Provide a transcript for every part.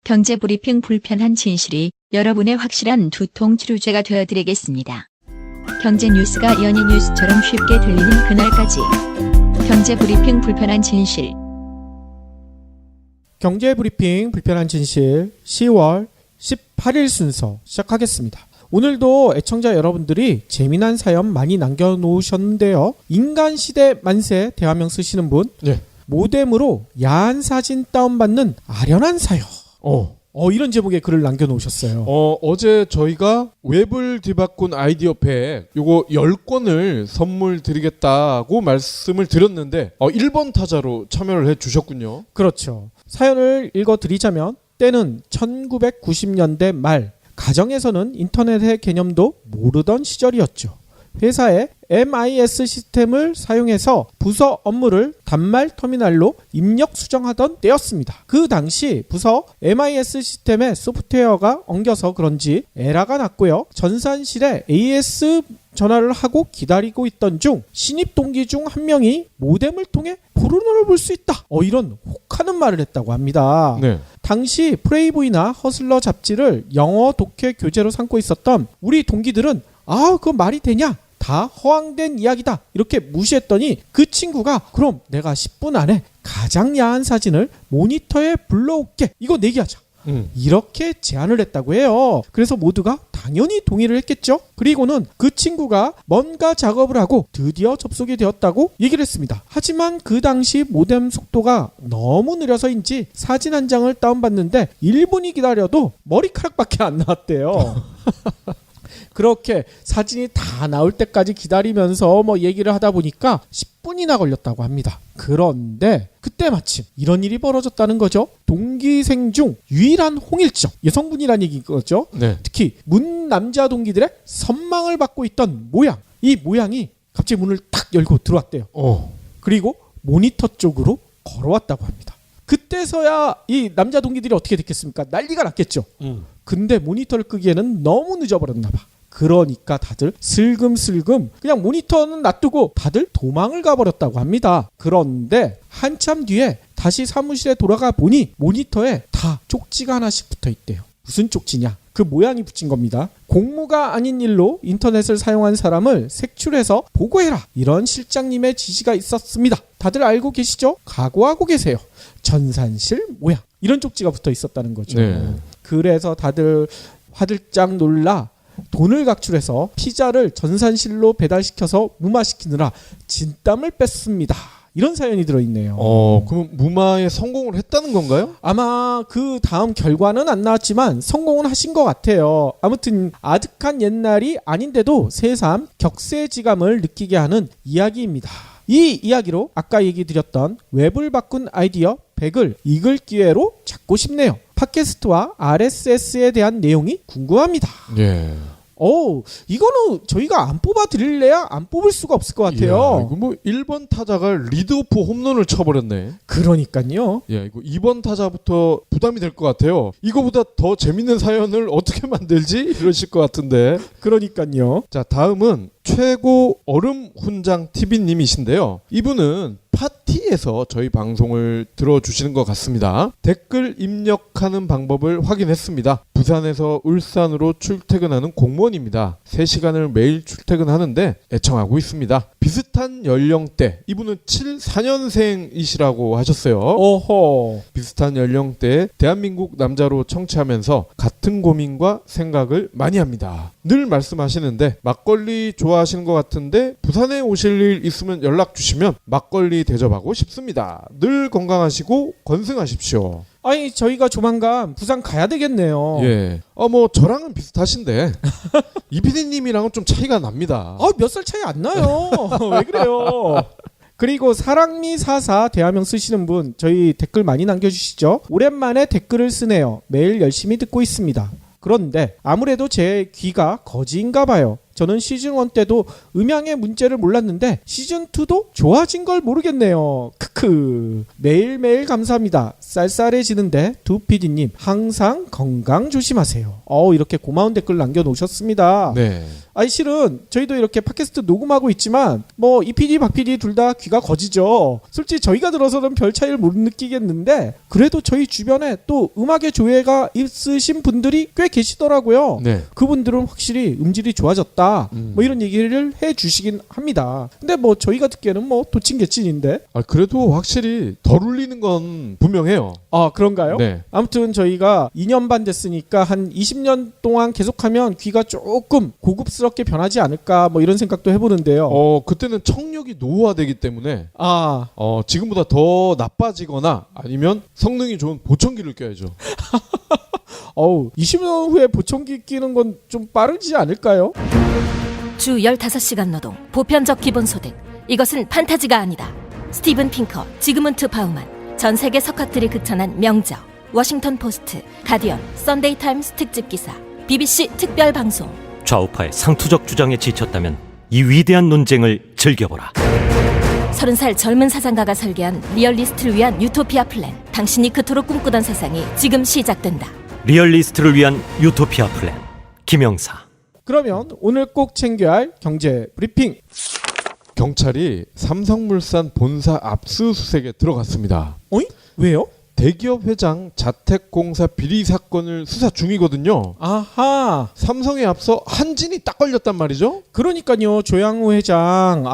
경제브리핑 불편한 진실이 여러분의 확실한 두통 치료제가 되어드리겠습니다. 경제 뉴스가 연예 뉴스처럼 쉽게 들리는 그날까지. 경제브리핑 불편한 진실. 경제브리핑 불편한 진실 10월 18일 순서 시작하겠습니다. 오늘도 애청자 여러분들이 재미난 사연 많이 남겨놓으셨는데요. 인간시대 만세 대화명 쓰시는 분, 네. 모뎀으로 야한 사진 다운받는 아련한 사연. 이런 제목의 글을 남겨놓으셨어요. 어제 저희가 웹을 뒤바꾼 아이디어 팩 요거 10권을 선물 드리겠다고 말씀을 드렸는데 1번 타자로 참여를 해 주셨군요. 그렇죠. 사연을 읽어드리자면 때는 1990년대 말, 가정에서는 인터넷의 개념도 모르던 시절이었죠. 회사에 MIS 시스템을 사용해서 부서 업무를 단말 터미널로 입력 수정하던 때였습니다. 그 당시 부서 MIS 시스템에 소프트웨어가 엉겨서 그런지 에러가 났고요. 전산실에 AS 전화를 하고 기다리고 있던 중 신입 동기 중 한 명이 모뎀을 통해 포르노를 볼 수 있다. 이런 혹하는 말을 했다고 합니다. 네. 당시 프레이보이나 허슬러 잡지를 영어 독해 교재로 삼고 있었던 우리 동기들은 그건 말이 되냐? 다 허황된 이야기다. 이렇게 무시했더니 그 친구가 그럼 내가 10분 안에 가장 야한 사진을 모니터에 불러올게. 이거 내기하자. 이렇게 제안을 했다고 해요. 그래서 모두가 당연히 동의를 했겠죠. 그리고는 그 친구가 뭔가 작업을 하고 드디어 접속이 되었다고 얘기를 했습니다. 하지만 그 당시 모뎀 속도가 너무 느려서인지 사진 한 장을 다운받는데 1분이 기다려도 머리카락밖에 안 나왔대요. 그렇게 사진이 다 나올 때까지 기다리면서 얘기를 하다 보니까 10분이나 걸렸다고 합니다. 그런데 그때 마침 이런 일이 벌어졌다는 거죠. 동기생 중 유일한 홍일점, 여성분이란 얘기인 거죠. 네. 특히 문 남자 동기들의 선망을 받고 있던 모양, 이 모양이 갑자기 문을 탁 열고 들어왔대요. 그리고 모니터 쪽으로 걸어왔다고 합니다. 그때서야 이 남자 동기들이 어떻게 됐겠습니까? 난리가 났겠죠. 근데 모니터를 끄기에는 너무 늦어버렸나 봐. 그러니까 다들 슬금슬금 그냥 모니터는 놔두고 다들 도망을 가버렸다고 합니다. 그런데 한참 뒤에 다시 사무실에 돌아가 보니 모니터에 다 쪽지가 하나씩 붙어 있대요. 무슨 쪽지냐? 그 모양이 붙인 겁니다. 공무가 아닌 일로 인터넷을 사용한 사람을 색출해서 보고해라. 이런 실장님의 지시가 있었습니다. 다들 알고 계시죠? 각오하고 계세요. 전산실 모양. 이런 쪽지가 붙어 있었다는 거죠. 네. 그래서 다들 화들짝 놀라 돈을 각출해서 피자를 전산실로 배달시켜서 무마시키느라 진땀을 뺐습니다. 이런 사연이 들어있네요. 그럼 무마에 성공을 했다는 건가요? 아마 그 다음 결과는 안 나왔지만 성공은 하신 것 같아요. 아무튼 아득한 옛날이 아닌데도 새삼 격세지감을 느끼게 하는 이야기입니다. 이 이야기로 아까 얘기 드렸던 웹을 바꾼 아이디어 100을 읽을 기회로 잡고 싶네요. 팟캐스트와 RSS에 대한 내용이 궁금합니다. 예. 이거는 저희가 안 뽑아 드릴래야 안 뽑을 수가 없을 것 같아요. 이거 1번 타자가 리드오프 홈런을 쳐버렸네. 그러니까요. 이거 2번 타자부터 부담이 될 것 같아요. 이거보다 더 재밌는 사연을 어떻게 만들지? 이러실 것 같은데. 그러니까요. 자, 다음은 최고 얼음 훈장 TV님이신데요. 이분은 파티에서 저희 방송을 들어주시는 것 같습니다. 댓글 입력하는 방법을 확인했습니다. 부산에서 울산으로 출퇴근하는 공무원입니다. 3시간을 매일 출퇴근하는데 애청하고 있습니다. 비슷한 연령대, 이분은 74년생이시라고 하셨어요. 어허. 비슷한 연령대에 대한민국 남자로 청취하면서 같은 고민과 생각을 많이 합니다. 늘 말씀하시는데 막걸리 좋아하시는 것 같은데 부산에 오실 일 있으면 연락 주시면 막걸리 대접하고 싶습니다. 늘 건강하시고 건승하십시오. 아니 저희가 조만간 부산 가야 되겠네요. 예. 저랑은 비슷하신데 이 PD님이랑은 좀 차이가 납니다. 몇 살 차이 안 나요. 왜 그래요? 그리고 사랑미사사 대화명 쓰시는 분 저희 댓글 많이 남겨주시죠. 오랜만에 댓글을 쓰네요. 매일 열심히 듣고 있습니다. 그런데 아무래도 제 귀가 거지인가 봐요. 저는 시즌1 때도 음향의 문제를 몰랐는데 시즌2도 좋아진 걸 모르겠네요. 크크. 매일매일 감사합니다. 쌀쌀해지는데 두 PD님 항상 건강 조심하세요. 이렇게 고마운 댓글 남겨놓으셨습니다. 네. 아니 실은 저희도 이렇게 팟캐스트 녹음하고 있지만 뭐 이 PD 박 PD 둘 다 귀가 거지죠. 솔직히 저희가 들어서는 별 차이를 못 느끼겠는데 그래도 저희 주변에 또 음악의 조예가 있으신 분들이 꽤 계시더라고요. 네. 그분들은 확실히 음질이 좋아졌다 뭐 이런 얘기를 해주시긴 합니다. 근데 뭐 저희가 듣기에는 뭐 도친개친인데 그래도 확실히 덜 울리는 건 분명해요. 그런가요? 네. 아무튼 저희가 2년 반 됐으니까 한 20년 동안 계속하면 귀가 조금 고급스럽게 변하지 않을까 뭐 이런 생각도 해보는데요. 그때는 청력이 노후화되기 때문에 아 지금보다 더 나빠지거나 아니면 성능이 좋은 보청기를 껴야죠. 20년 후에 보청기 끼는 건 좀 빠르지 않을까요? 주 15시간 노동, 보편적 기본소득. 이것은 판타지가 아니다. 스티븐 핑커, 지그문트 바우만. 전 세계 석학들이 극찬한 명작. 워싱턴 포스트, 가디언, 썬데이 타임스 특집 기사, BBC 특별 방송. 좌우파의 상투적 주장에 지쳤다면 이 위대한 논쟁을 즐겨보라. 30살 젊은 사장가가 설계한 리얼리스트를 위한 유토피아 플랜. 당신이 그토록 꿈꾸던 세상이 지금 시작된다. 리얼리스트를 위한 유토피아 플랜. 김영사. 그러면 오늘 꼭 챙겨야 할 경제 브리핑. 경찰이 삼성물산 본사 압수수색에 들어갔습니다. 왜요? 대기업 회장 자택공사 비리 사건을 수사 중이거든요. 아하. 삼성에 앞서 한진이 딱 걸렸단 말이죠. 그러니까요. 조양호 회장.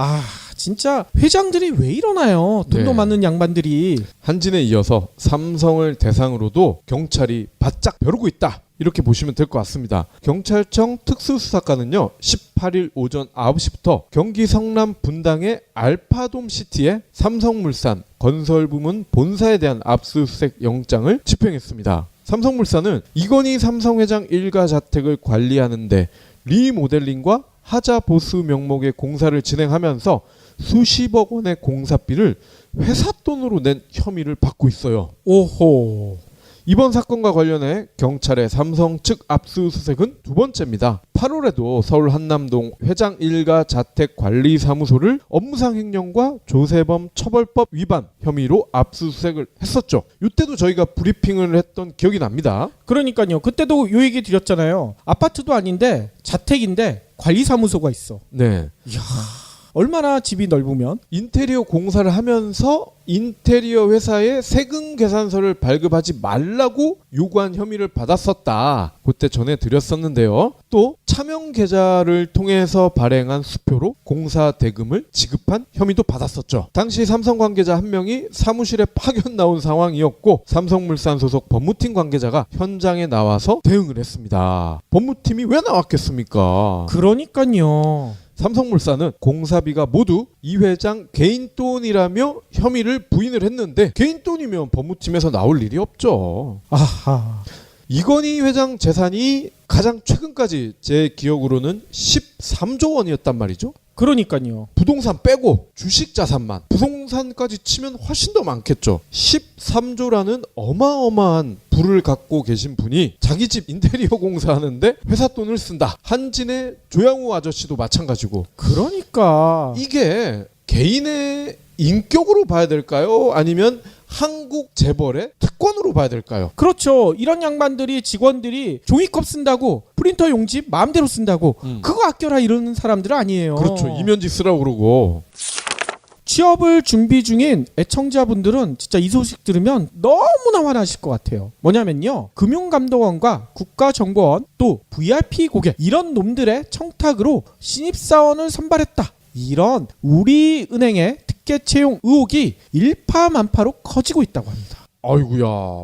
진짜 회장들이 왜 이러나요? 돈도 네. 많은 양반들이. 한진에 이어서 삼성을 대상으로도 경찰이 바짝 벼르고 있다. 이렇게 보시면 될 것 같습니다. 경찰청 특수수사과는요. 18일 오전 9시부터 경기 성남 분당의 알파돔 시티에 삼성물산 건설부문 본사에 대한 압수수색 영장을 집행했습니다. 삼성물산은 이건희 삼성회장 일가 자택을 관리하는데 리모델링과 하자 보수 명목의 공사를 진행하면서 수십억 원의 공사비를 회사 돈으로 낸 혐의를 받고 있어요. 오호. 이번 사건과 관련해 경찰의 삼성 측 압수수색은 두 번째입니다. 8월에도 서울 한남동 회장 일가 자택관리사무소를 업무상 횡령과 조세범 처벌법 위반 혐의로 압수수색을 했었죠. 이때도 저희가 브리핑을 했던 기억이 납니다. 그러니까요. 그때도 요 얘기 드렸잖아요. 아파트도 아닌데 자택인데 관리사무소가 있어. 네. 이야. 얼마나 집이 넓으면? 인테리어 공사를 하면서 인테리어 회사에 세금 계산서를 발급하지 말라고 요구한 혐의를 받았었다. 그때 전해드렸었는데요. 또 차명 계좌를 통해서 발행한 수표로 공사 대금을 지급한 혐의도 받았었죠. 당시 삼성 관계자 한 명이 사무실에 파견 나온 상황이었고 삼성물산 소속 법무팀 관계자가 현장에 나와서 대응을 했습니다. 법무팀이 왜 나왔겠습니까? 그러니까요. 삼성물산은 공사비가 모두 이 회장 개인 돈이라며 혐의를 부인을 했는데 개인 돈이면 법무팀에서 나올 일이 없죠. 아하. 이건희 회장 재산이 가장 최근까지 제 기억으로는 13조 원이었단 말이죠. 그러니까요. 부동산 빼고 주식 자산만 부동산까지 치면 훨씬 더 많겠죠. 13조라는 어마어마한 부를 갖고 계신 분이 자기 집 인테리어 공사하는데 회사 돈을 쓴다. 한진의 조양호 아저씨도 마찬가지고. 그러니까 이게 개인의 인격으로 봐야 될까요? 아니면 한국 재벌의 특권으로 봐야 될까요? 그렇죠. 이런 양반들이 직원들이 종이컵 쓴다고 프린터 용지 마음대로 쓴다고 그거 아껴라 이러는 사람들 아니에요. 그렇죠. 이면지 쓰라고 그러고. 취업을 준비 중인 애청자분들은 진짜 이 소식 들으면 너무나 화나실 것 같아요. 뭐냐면요. 금융감독원과 국가정보원 또 VIP 고객 이런 놈들의 청탁으로 신입사원을 선발했다. 이런 우리은행의 특혜 채용 의혹이 일파만파로 커지고 있다고 합니다. 아이고야,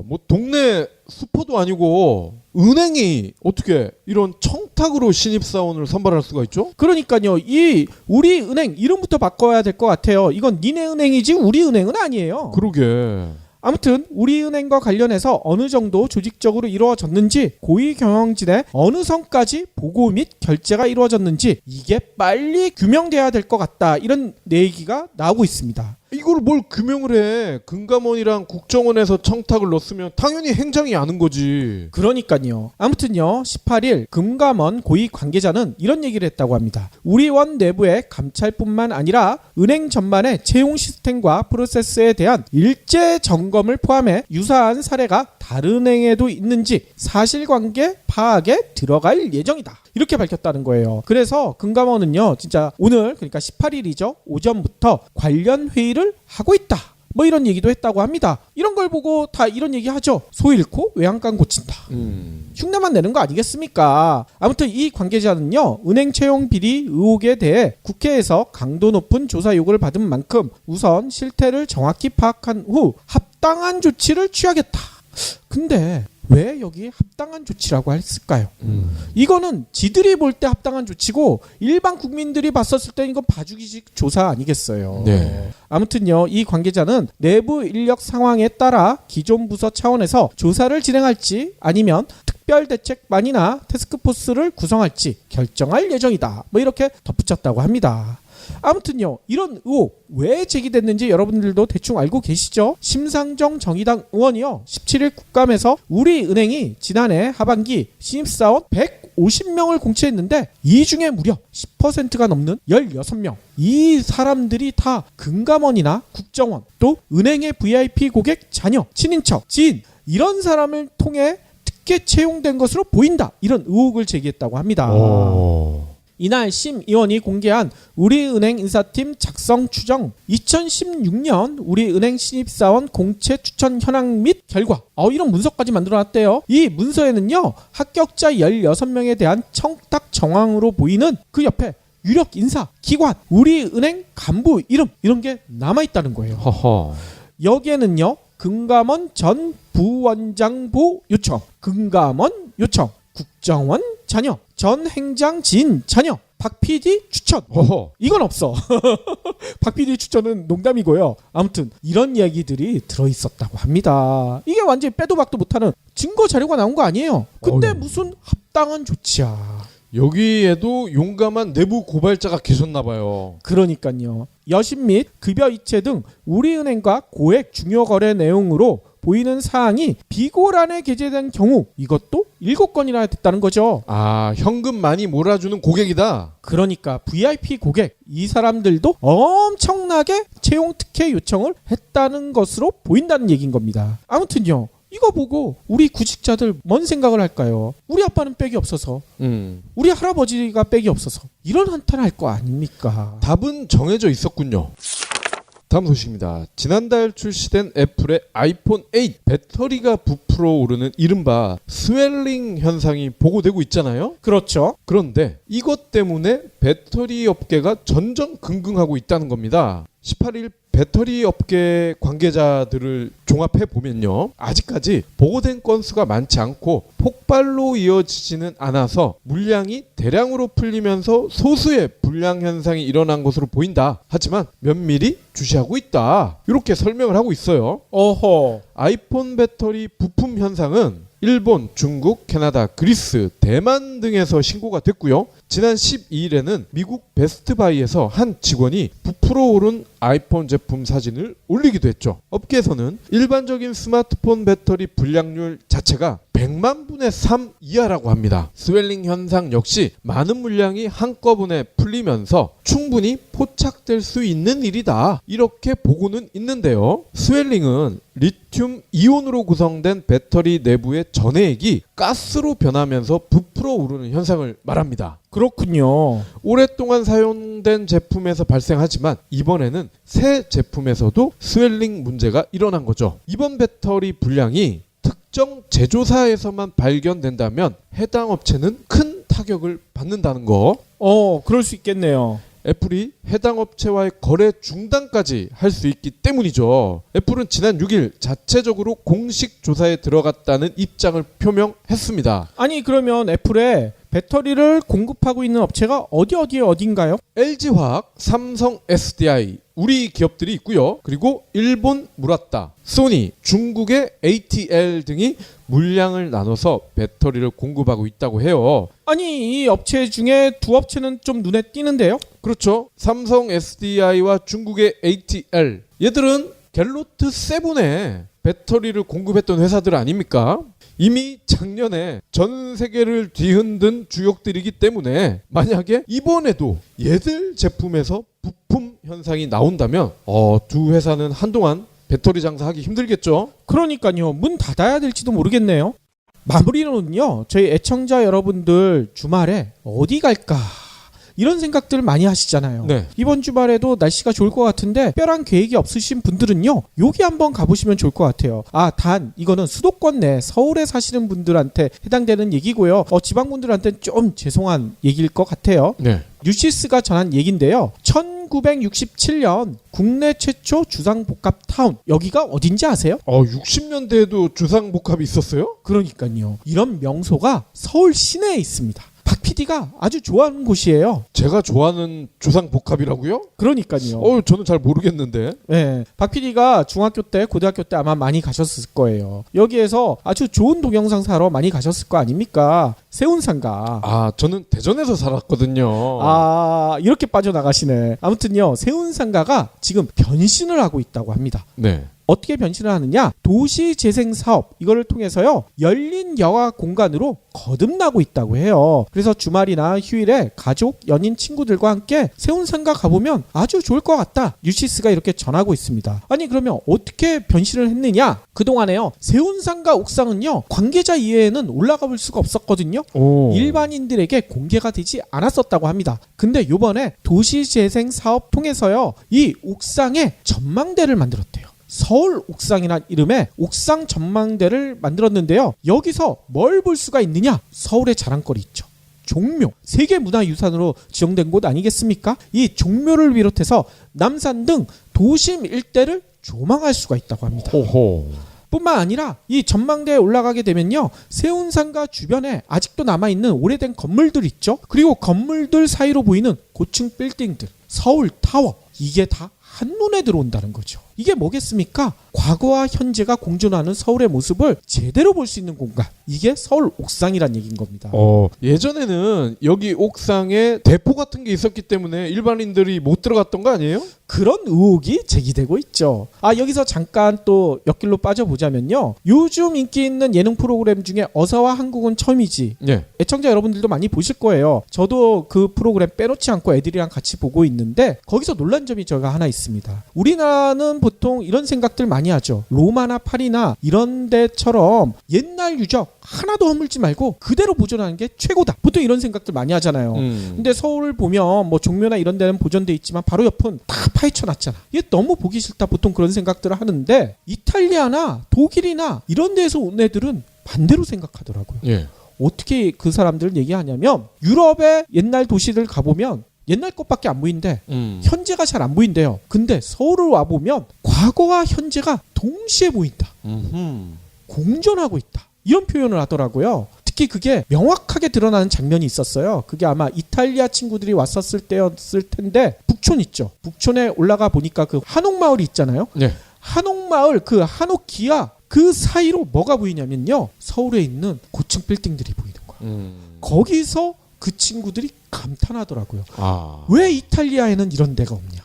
뭐 동네 슈퍼도 아니고 은행이 어떻게 이런 청탁으로 신입사원을 선발할 수가 있죠? 그러니까요. 이 우리은행 이름부터 바꿔야 될 것 같아요. 이건 니네 은행이지 우리은행은 아니에요. 그러게. 아무튼 우리은행과 관련해서 어느 정도 조직적으로 이루어졌는지 고위경영진의 어느 선까지 보고 및 결제가 이루어졌는지 이게 빨리 규명돼야 될 것 같다. 이런 얘기가 나오고 있습니다. 이걸 뭘 규명을 해? 금감원이랑 국정원에서 청탁을 넣었으면 당연히 행장이 아는 거지. 그러니까요. 아무튼요. 18일 금감원 고위 관계자는 이런 얘기를 했다고 합니다. 우리 원 내부의 감찰뿐만 아니라 은행 전반의 채용 시스템과 프로세스에 대한 일제 점검을 포함해 유사한 사례가 다른 은행에도 있는지 사실관계 파악에 들어갈 예정이다. 이렇게 밝혔다는 거예요. 그래서 금감원은요, 진짜 오늘 그러니까 18일이죠. 오전부터 관련 회의를 하고 있다. 뭐 이런 얘기도 했다고 합니다. 이런 걸 보고 다 이런 얘기 하죠. 소 잃고 외양간 고친다. 흉내만 내는 거 아니겠습니까? 아무튼 이 관계자는요, 은행 채용 비리 의혹에 대해 국회에서 강도 높은 조사 요구를 받은 만큼 우선 실태를 정확히 파악한 후 합당한 조치를 취하겠다. 근데 왜 여기 합당한 조치라고 했을까요? 이거는 지들이 볼 때 합당한 조치고 일반 국민들이 봤었을 때 이건 봐주기식 조사 아니겠어요. 네. 아무튼요, 이 관계자는 내부 인력 상황에 따라 기존 부서 차원에서 조사를 진행할지 아니면 특별대책반이나 태스크포스를 구성할지 결정할 예정이다. 뭐 이렇게 덧붙였다고 합니다. 아무튼요, 이런 의혹 왜 제기됐는지 여러분들도 대충 알고 계시죠? 심상정 정의당 의원이요, 17일 국감에서 우리 은행이 지난해 하반기 신입사원 150명을 공채했는데 이 중에 무려 10%가 넘는 16명, 이 사람들이 다 금감원이나 국정원, 또 은행의 VIP 고객 자녀, 친인척, 지인 이런 사람을 통해 특혜 채용된 것으로 보인다. 이런 의혹을 제기했다고 합니다. 이날 심 의원이 공개한 우리은행 인사팀 작성 추정 2016년 우리은행 신입사원 공채 추천 현황 및 결과 이런 문서까지 만들어놨대요. 이 문서에는요, 합격자 16명에 대한 청탁 정황으로 보이는 그 옆에 유력 인사, 기관, 우리은행 간부 이름 이런 게 남아있다는 거예요. 허허. 여기에는요, 금감원 전 부원장보 요청, 금감원 요청, 국정원 자녀, 전 행장진 자녀, 박 PD 추천. 허허. 이건 없어. 박 PD 추천은 농담이고요. 아무튼 이런 이야기들이 들어있었다고 합니다. 이게 완전히 빼도 박도 못하는 증거 자료가 나온 거 아니에요. 근데 어휴. 무슨 합당한 조치야. 여기에도 용감한 내부 고발자가 계셨나 봐요. 그러니까요. 여신 및 급여 이체 등 우리은행과 고액 중요 거래 내용으로 보이는 사항이 비고란에 게재된 경우 이것도 7건이나 됐다는 거죠. 아, 현금 많이 몰아주는 고객이다. 그러니까 VIP 고객, 이 사람들도 엄청나게 채용 특혜 요청을 했다는 것으로 보인다는 얘기인 겁니다. 아무튼요, 이거 보고 우리 구직자들 뭔 생각을 할까요? 우리 아빠는 백이 없어서, 우리 할아버지가 백이 없어서 이런 한탄 할 거 아닙니까? 답은 정해져 있었군요. 다음 소식입니다. 지난달 출시된 애플의 아이폰 8 배터리가 부풀어 오르는 이른바 스웰링 현상이 보고되고 있잖아요. 그렇죠. 그런데 이것 때문에 배터리 업계가 전전긍긍하고 있다는 겁니다. 18일 배터리 업계 관계자들을 종합해 보면요, 아직까지 보고된 건수가 많지 않고 폭발로 이어지지는 않아서 물량이 대량으로 풀리면서 소수의 불량 현상이 일어난 것으로 보인다. 하지만 면밀히 주시하고 있다. 이렇게 설명을 하고 있어요. 어허. 아이폰 배터리 부품 현상은 일본, 중국, 캐나다, 그리스, 대만 등에서 신고가 됐고요. 지난 12일에는 미국 베스트바이에서 한 직원이 부풀어 오른 아이폰 제품 사진을 올리기도 했죠. 업계에서는 일반적인 스마트폰 배터리 불량률 자체가 100만 분의 3 이하라고 합니다. 스웰링 현상 역시 많은 물량이 한꺼번에 풀리면서 충분히 포착될 수 있는 일이다. 이렇게 보고는 있는데요. 스웰링은 리튬 이온으로 구성된 배터리 내부의 전해액이 가스로 변하면서 부풀어 오르는 현상을 말합니다. 그렇군요. 오랫동안 사용된 제품에서 발생하지만 이번에는 새 제품에서도 스웰링 문제가 일어난 거죠. 이번 배터리 불량이 특정 제조사에서만 발견된다면 해당 업체는 큰 타격을 받는다는 거. 그럴 수 있겠네요. 애플이 해당 업체와의 거래 중단까지 할 수 있기 때문이죠. 애플은 지난 6일 자체적으로 공식 조사에 들어갔다는 입장을 표명했습니다. 아니 그러면 애플에 배터리를 공급하고 있는 업체가 어딘가요? LG화학, 삼성 SDI 우리 기업들이 있고요. 그리고 일본 무라타, 소니, 중국의 ATL 등이 물량을 나눠서 배터리를 공급하고 있다고 해요. 아니 이 업체 중에 두 업체는 좀 눈에 띄는데요. 그렇죠. 삼성 SDI와 중국의 ATL 얘들은 갤로트 7에 배터리를 공급했던 회사들 아닙니까? 이미 작년에 전 세계를 뒤흔든 주역들이기 때문에 만약에 이번에도 얘들 제품에서 부품 현상이 나온다면 두 회사는 한동안 배터리 장사하기 힘들겠죠? 그러니까요. 문 닫아야 될지도 모르겠네요. 마무리로는요. 저희 애청자 여러분들 주말에 어디 갈까? 이런 생각들 많이 하시잖아요. 네. 이번 주말에도 날씨가 좋을 것 같은데 특별한 계획이 없으신 분들은요. 여기 한번 가보시면 좋을 것 같아요. 단 이거는 수도권 내 서울에 사시는 분들한테 해당되는 얘기고요. 지방분들한테는 좀 죄송한 얘기일 것 같아요. 네. 뉴시스가 전한 얘기인데요. 1967년 국내 최초 주상복합타운. 여기가 어딘지 아세요? 60년대에도 주상복합이 있었어요? 그러니까요. 이런 명소가 서울 시내에 있습니다. 박 PD가 아주 좋아하는 곳이에요. 제가 좋아하는 주상복합이라고요? 그러니까요. 저는 잘 모르겠는데. 네, 박 PD가 중학교 때, 고등학교 때 아마 많이 가셨을 거예요. 여기에서 아주 좋은 동영상 사러 많이 가셨을 거 아닙니까? 세운상가. 저는 대전에서 살았거든요. 이렇게 빠져나가시네. 아무튼요, 세운상가가 지금 변신을 하고 있다고 합니다. 네. 어떻게 변신을 하느냐? 도시재생사업 이거를 통해서요. 열린 여가 공간으로 거듭나고 있다고 해요. 그래서 주말이나 휴일에 가족, 연인, 친구들과 함께 세운상가 가보면 아주 좋을 것 같다. 뉴시스가 이렇게 전하고 있습니다. 아니 그러면 어떻게 변신을 했느냐? 그동안에요. 세운상가 옥상은요. 관계자 이외에는 올라가 볼 수가 없었거든요. 일반인들에게 공개가 되지 않았었다고 합니다. 근데 요번에 도시재생사업 통해서요. 이 옥상에 전망대를 만들었대요. 서울 옥상이란 이름의 옥상 전망대를 만들었는데요. 여기서 뭘 볼 수가 있느냐? 서울의 자랑거리 있죠. 종묘. 세계문화유산으로 지정된 곳 아니겠습니까? 이 종묘를 비롯해서 남산 등 도심 일대를 조망할 수가 있다고 합니다. 뿐만 아니라 이 전망대에 올라가게 되면요. 세운상가 주변에 아직도 남아있는 오래된 건물들 있죠. 그리고 건물들 사이로 보이는 고층 빌딩들, 서울타워. 이게 다 한눈에 들어온다는 거죠. 이게 뭐겠습니까? 과거와 현재가 공존하는 서울의 모습을 제대로 볼 수 있는 공간. 이게 서울 옥상이란 얘기인 겁니다. 예전에는 여기 옥상에 대포 같은 게 있었기 때문에 일반인들이 못 들어갔던 거 아니에요? 그런 의혹이 제기되고 있죠. 여기서 잠깐 또 옆길로 빠져보자면요. 요즘 인기 있는 예능 프로그램 중에 어서와 한국은 처음이지. 네. 애청자 여러분들도 많이 보실 거예요. 저도 그 프로그램 빼놓지 않고 애들이랑 같이 보고 있는데 거기서 놀란 점이 저희가 하나 있습니다. 우리나라는 보통 이런 생각들 많이 하죠. 로마나 파리나 이런 데처럼 옛날 유적 하나도 허물지 말고 그대로 보존하는 게 최고다. 보통 이런 생각들 많이 하잖아요. 근데 서울을 보면 뭐 종묘나 이런 데는 보존돼 있지만 바로 옆은 다 파헤쳐 놨잖아. 이게 너무 보기 싫다. 보통 그런 생각들을 하는데 이탈리아나 독일이나 이런 데에서 온 애들은 반대로 생각하더라고요. 예. 어떻게 그 사람들은 얘기하냐면 유럽의 옛날 도시들 가보면 옛날 것밖에 안 보이는데 현재가 잘 안 보인대요. 근데 서울을 와보면 과거와 현재가 동시에 보인다. 공존하고 있다. 이런 표현을 하더라고요. 특히 그게 명확하게 드러나는 장면이 있었어요. 그게 아마 이탈리아 친구들이 왔었을 때였을 텐데 북촌 있죠. 북촌에 올라가 보니까 그 한옥마을이 있잖아요. 네. 한옥마을 그 한옥기아 그 사이로 뭐가 보이냐면요. 서울에 있는 고층 빌딩들이 보이는 거예요. 거기서 그 친구들이 감탄하더라고요. 왜 이탈리아에는 이런 데가 없냐.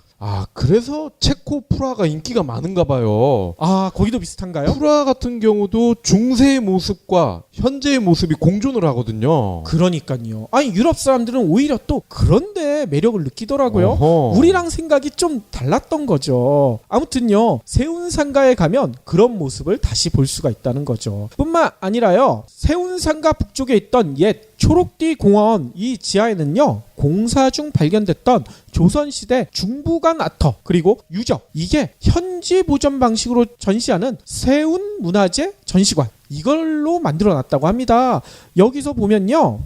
그래서 체코 프라하가 인기가 많은가 봐요. 거기도 비슷한가요? 프라하 같은 경우도 중세의 모습과 현재의 모습이 공존을 하거든요. 그러니까요. 유럽 사람들은 오히려 또 그런데 매력을 느끼더라고요. 우리랑 생각이 좀 달랐던 거죠. 아무튼요. 세운상가에 가면 그런 모습을 다시 볼 수가 있다는 거죠. 뿐만 아니라요. 세운상가 북쪽에 있던 옛 초록띠 공원 이 지하에는요. 공사 중 발견됐던 조선시대 중부관 아터 그리고 유적 이게 현지 보존 방식으로 전시하는 세운문화재 전시관 이걸로 만들어놨다고 합니다. 여기서 보면요.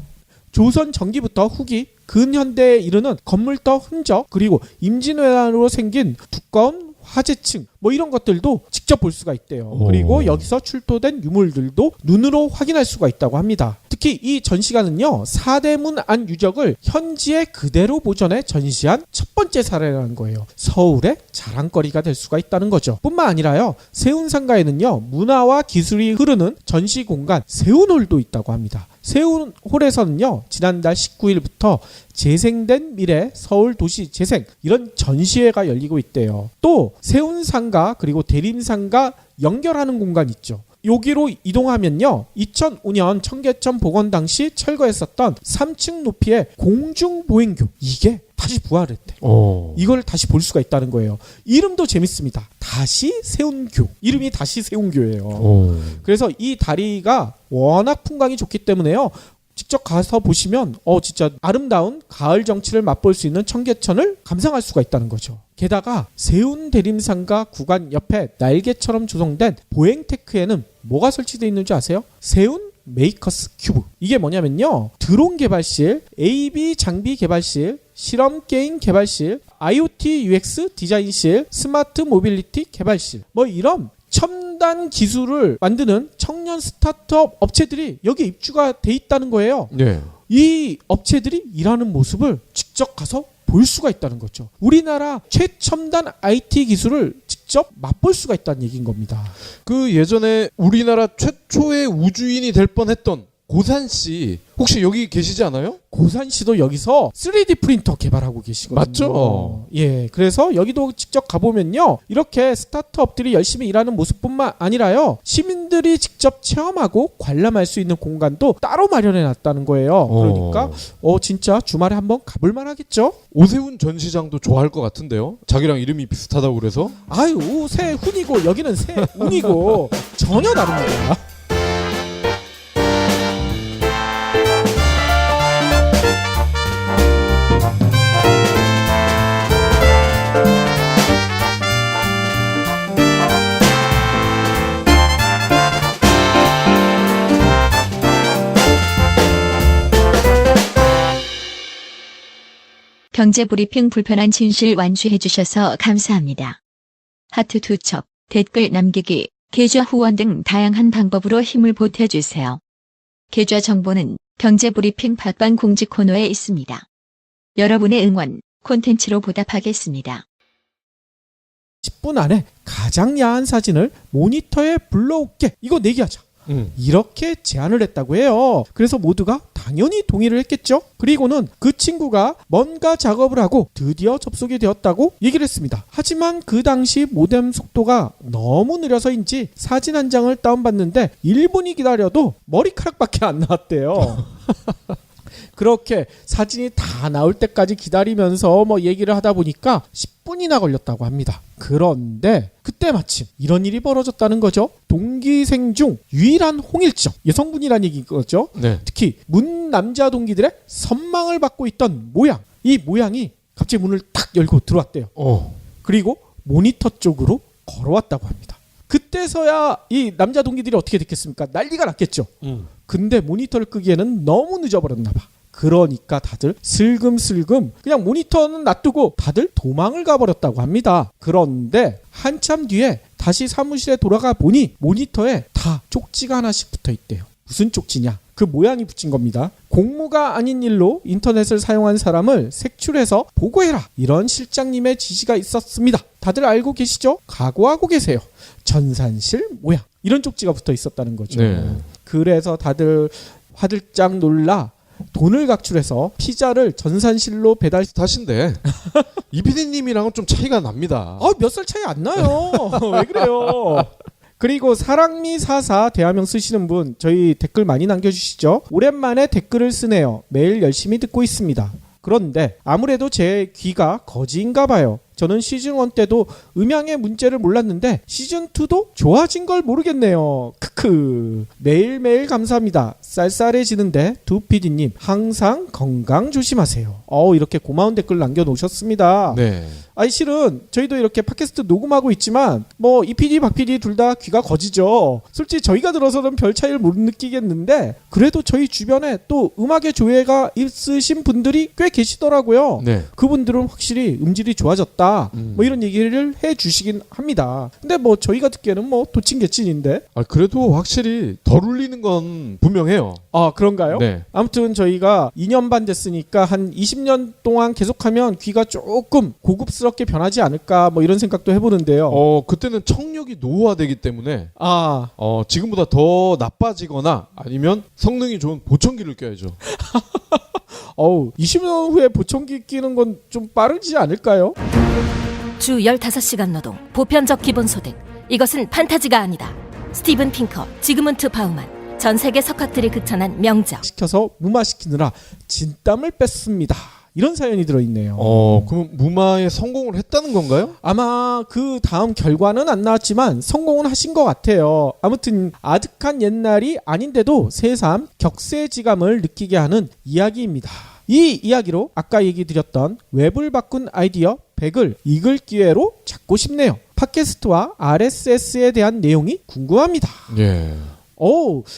조선 전기부터 후기 근현대에 이르는 건물터 흔적 그리고 임진왜란으로 생긴 두꺼운 화재층 뭐 이런 것들도 직접 볼 수가 있대요. 그리고 여기서 출토된 유물들도 눈으로 확인할 수가 있다고 합니다. 특히 이 전시관은요, 사대문 안 유적을 현지에 그대로 보존해 전시한 첫 번째 사례라는 거예요. 서울의 자랑거리가 될 수가 있다는 거죠. 뿐만 아니라요, 세운상가에는요, 문화와 기술이 흐르는 전시 공간 세운홀도 있다고 합니다. 세운홀에서는요, 지난달 19일부터 재생된 미래 서울 도시 재생 이런 전시회가 열리고 있대요. 또 세운상가 그리고 대림상가 연결하는 공간 있죠. 여기로 이동하면요, 2005년 청계천 복원 당시 철거했었던 3층 높이의 공중보행교, 이게 다시 부활했대. 이걸 다시 볼 수가 있다는 거예요. 이름도 재밌습니다. 다시 세운교. 이름이 다시 세운교예요. 그래서 이 다리가 워낙 풍광이 좋기 때문에요, 직접 가서 보시면 진짜 아름다운 가을 정취를 맛볼 수 있는 청계천을 감상할 수가 있다는 거죠. 게다가 세운 대림상가 구간 옆에 날개처럼 조성된 보행테크에는 뭐가 설치되어 있는 줄 아세요? 세운 메이커스 큐브. 이게 뭐냐면요, 드론 개발실, AV 장비 개발실, 실험 게임 개발실, IoT UX 디자인실, 스마트 모빌리티 개발실, 뭐 이런 첨단 기술을 만드는 청년 스타트업 업체들이 여기 입주가 돼 있다는 거예요. 네. 이 업체들이 일하는 모습을 직접 가서 볼 수가 있다는 거죠. 우리나라 최첨단 IT 기술을 직접 맛볼 수가 있다는 얘기인 겁니다. 그 예전에 우리나라 최초의 우주인이 될 뻔했던 고산 씨 혹시 여기 계시지 않아요? 고산 씨도 여기서 3D 프린터 개발하고 계시거든요. 맞죠? 예, 그래서 여기도 직접 가보면요, 이렇게 스타트업들이 열심히 일하는 모습뿐만 아니라요, 시민들이 직접 체험하고 관람할 수 있는 공간도 따로 마련해 놨다는 거예요. 그러니까 진짜 주말에 한번 가볼 만하겠죠? 오세훈 전 시장도 좋아할 것 같은데요. 자기랑 이름이 비슷하다고 그래서. 아유, 새훈이고 여기는 새운이고 전혀 다릅니다. 경제브리핑 불편한 진실 완수해주셔서 감사합니다. 하트 투첩, 댓글 남기기, 계좌 후원 등 다양한 방법으로 힘을 보태주세요. 계좌 정보는 경제브리핑 팟빵 공지 코너에 있습니다. 여러분의 응원, 콘텐츠로 보답하겠습니다. 10분 안에 가장 야한 사진을 모니터에 불러올게. 이거 내기하자. 이렇게 제안을 했다고 해요. 그래서 모두가 당연히 동의를 했겠죠. 그리고는 그 친구가 뭔가 작업을 하고 드디어 접속이 되었다고 얘기를 했습니다. 하지만 그 당시 모뎀 속도가 너무 느려서인지 사진 한 장을 다운받는데 1분이 기다려도 머리카락밖에 안 나왔대요. 그렇게 사진이 다 나올 때까지 기다리면서 뭐 얘기를 하다 보니까 10분이나 걸렸다고 합니다. 그런데 그때 마침 이런 일이 벌어졌다는 거죠. 동기생 중 유일한 홍일점, 여성분이란 얘기인 거죠. 네. 특히 문 남자 동기들의 선망을 받고 있던 모양, 이 모양이 갑자기 문을 탁 열고 들어왔대요. 그리고 모니터 쪽으로 걸어왔다고 합니다. 그때서야 이 남자 동기들이 어떻게 됐겠습니까? 난리가 났겠죠. 근데 모니터를 끄기에는 너무 늦어버렸나 봐. 그러니까 다들 슬금슬금 그냥 모니터는 놔두고 다들 도망을 가버렸다고 합니다. 그런데 한참 뒤에 다시 사무실에 돌아가 보니 모니터에 다 쪽지가 하나씩 붙어 있대요. 무슨 쪽지냐? 그 모양이 붙인 겁니다. 공무가 아닌 일로 인터넷을 사용한 사람을 색출해서 보고해라. 이런 실장님의 지시가 있었습니다. 다들 알고 계시죠? 각오하고 계세요. 전산실 모양. 이런 쪽지가 붙어 있었다는 거죠. 네. 그래서 다들 화들짝 놀라 돈을 각출해서 피자를 전산실로 배달. 다신데 이 PD님이랑은 좀 차이가 납니다. 몇 살 차이 안 나요. 왜 그래요? 그리고 사랑미44 대화명 쓰시는 분 저희 댓글 많이 남겨주시죠. 오랜만에 댓글을 쓰네요. 매일 열심히 듣고 있습니다. 그런데 아무래도 제 귀가 거지인가 봐요. 저는 시즌1 때도 음향의 문제를 몰랐는데 시즌2도 좋아진 걸 모르겠네요. 크크. 매일매일 감사합니다. 쌀쌀해지는데 두 PD님 항상 건강 조심하세요. 이렇게 고마운 댓글 남겨놓으셨습니다. 네. 아니 실은 저희도 이렇게 팟캐스트 녹음하고 있지만 뭐 이 PD 박 PD 둘 다 귀가 거지죠. 솔직히 저희가 들어서는 별 차이를 못 느끼겠는데 그래도 저희 주변에 또 음악의 조예가 있으신 분들이 꽤 계시더라고요. 네. 그분들은 확실히 음질이 좋아졌다 해라. 뭐 이런 얘기를 해 주시긴 합니다. 근데 뭐 저희가 듣기에는 뭐 도친개친인데. 그래도 확실히 덜 울리는 건 분명해요. 아, 그런가요? 네. 아무튼 저희가 2년 반 됐으니까 한 20년 동안 계속하면 귀가 조금 고급스럽게 변하지 않을까 뭐 이런 생각도 해보는데요. 그때는 청력이 노후화되기 때문에 아, 지금보다 더 나빠지거나 아니면 성능이 좋은 보청기를 껴야죠. 20년 후에 보청기 끼는 건 좀 빠르지 않을까요? 주 15시간 노동, 보편적 기본소득. 이것은 판타지가 아니다. 스티븐 핑커, 지그문트 바우만. 전 세계 석학들이 극찬한 명작. 시켜서 무마시키느라 진땀을 뺐습니다. 이런 사연이 들어있네요. 그럼 무마에 성공을 했다는 건가요? 아마 그 다음 결과는 안 나왔지만 성공은 하신 것 같아요. 아무튼 아득한 옛날이 아닌데도 새삼 격세지감을 느끼게 하는 이야기입니다. 이 이야기로 아까 얘기 드렸던 웹을 바꾼 아이디어 100을 읽을 기회로 잡고 싶네요. 팟캐스트와 RSS에 대한 내용이 궁금합니다. 예.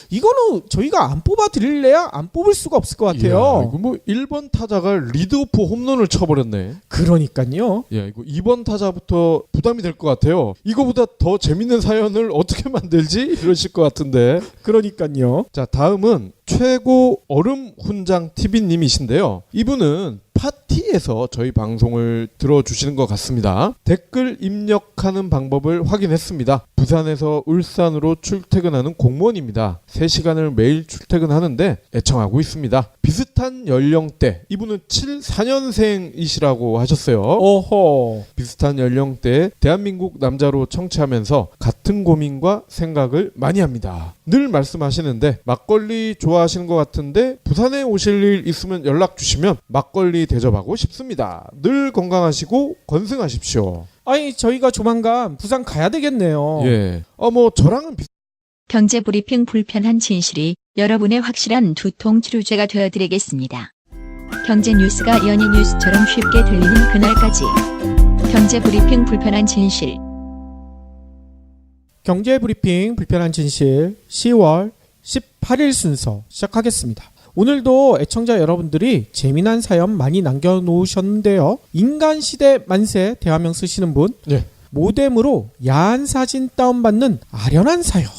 이거는 저희가 안 뽑아 드릴래야 안 뽑을 수가 없을 것 같아요. 이야, 이거 뭐 1번 타자가 리드오프 홈런을 쳐버렸네. 그러니까요. 야, 이거 2번 타자부터 부담이 될 것 같아요. 이거보다 더 재밌는 사연을 어떻게 만들지? 이러실 것 같은데. 그러니까요. 자, 다음은 최고 얼음 훈장 TV님이신데요. 이분은 파티에서 저희 방송을 들어주시는 것 같습니다. 댓글 입력하는 방법을 확인했습니다. 부산에서 울산으로 출퇴근하는 공무원입니다. 3시간을 매일 출퇴근하는데 애청하고 있습니다. 비슷한 연령대, 이분은 74년생이시라고 하셨어요. 오호. 비슷한 연령대에 대한민국 남자로 청취하면서 같은 고민과 생각을 많이 합니다. 늘 말씀하시는데 막걸리 좋아하시는 것 같은데 부산에 오실 일 있으면 연락 주시면 막걸리 대접하고 싶습니다. 늘 건강하시고 건승하십시오. 아니, 저희가 조만간 부산 가야 되겠네요. 예. 저랑은 경제브리핑 불편한 진실이 여러분의 확실한 두통 치료제가 되어드리겠습니다. 경제 뉴스가 연예 뉴스처럼 쉽게 들리는 그날까지. 경제브리핑 불편한 진실. 경제브리핑 불편한 진실 10월 18일 순서 시작하겠습니다. 오늘도 애청자 여러분들이 재미난 사연 많이 남겨놓으셨는데요. 인간시대 만세 대화명 쓰시는 분, 예. 모뎀으로 야한 사진 다운받는 아련한 사연.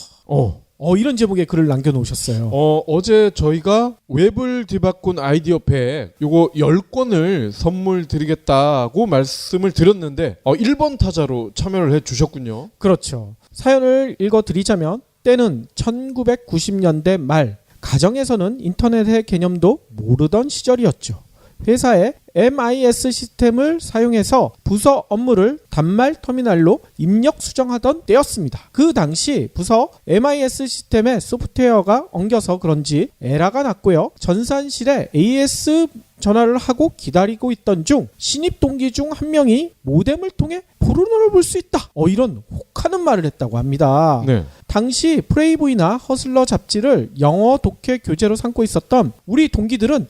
이런 제목의 글을 남겨놓으셨어요. 어제 저희가 웹을 뒤바꾼 아이디어 팩 요거 10권을 선물 드리겠다고 말씀을 드렸는데 1번 타자로 참여를 해 주셨군요. 그렇죠. 사연을 읽어드리자면 때는 1990년대 말, 가정에서는 인터넷의 개념도 모르던 시절이었죠. 회사에 MIS 시스템을 사용해서 부서 업무를 단말 터미널로 입력 수정하던 때였습니다. 그 당시 부서 MIS 시스템에 소프트웨어가 엉겨서 그런지 에러가 났고요. 전산실에 AS 전화를 하고 기다리고 있던 중 신입 동기 중 한 명이 모뎀을 통해 포르노를 볼 수 있다. 이런 혹하는 말을 했다고 합니다. 네. 당시 프레이보이나 허슬러 잡지를 영어 독해 교재로 삼고 있었던 우리 동기들은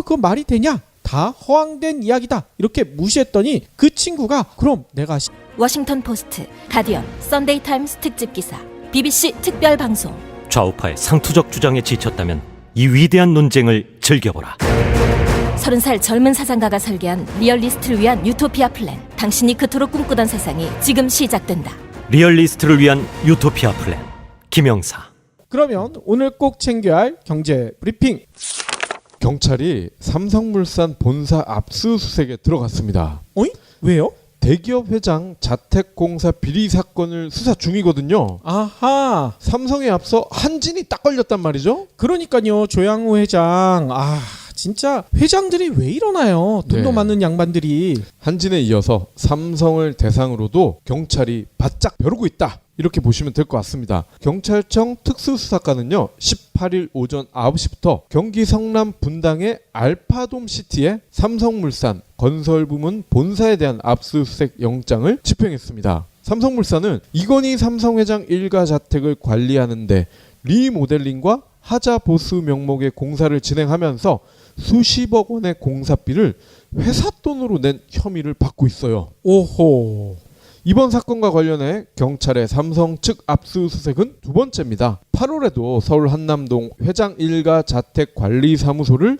그거 말이 되냐? 다 허황된 이야기다. 이렇게 무시했더니 그 친구가 그럼 내가 워싱턴 포스트, 가디언, 썬데이 타임스 특집 기사, BBC 특별 방송. 좌우파의 상투적 주장에 지쳤다면 이 위대한 논쟁을 즐겨보라. 30살 젊은 사장가가 설계한 리얼리스트를 위한 유토피아 플랜. 당신이 그토록 꿈꾸던 세상이 지금 시작된다. 리얼리스트를 위한 유토피아 플랜. 김영사. 그러면 오늘 꼭 챙겨야 할 경제 브리핑. 경찰이 삼성물산 본사 압수수색에 들어갔습니다. 왜요? 대기업 회장 자택공사 비리 사건을 수사 중이거든요. 아하. 삼성에 앞서 한진이 딱 걸렸단 말이죠. 그러니까요. 조양호 회장. 진짜 회장들이 왜 이러나요? 돈도 네. 많은 양반들이. 한진에 이어서 삼성을 대상으로도 경찰이 바짝 벼르고 있다. 이렇게 보시면 될 것 같습니다. 경찰청 특수수사과는요. 18일 오전 9시부터 경기 성남 분당의 알파돔 시티에 삼성물산 건설부문 본사에 대한 압수수색 영장을 집행했습니다. 삼성물산은 이건희 삼성회장 일가 자택을 관리하는데 리모델링과 하자 보수 명목의 공사를 진행하면서 수십억 원의 공사비를 회사 돈으로 낸 혐의를 받고 있어요. 오호. 이번 사건과 관련해 경찰의 삼성 측 압수수색은 두 번째입니다. 8월에도 서울 한남동 회장 일가 자택 관리사무소를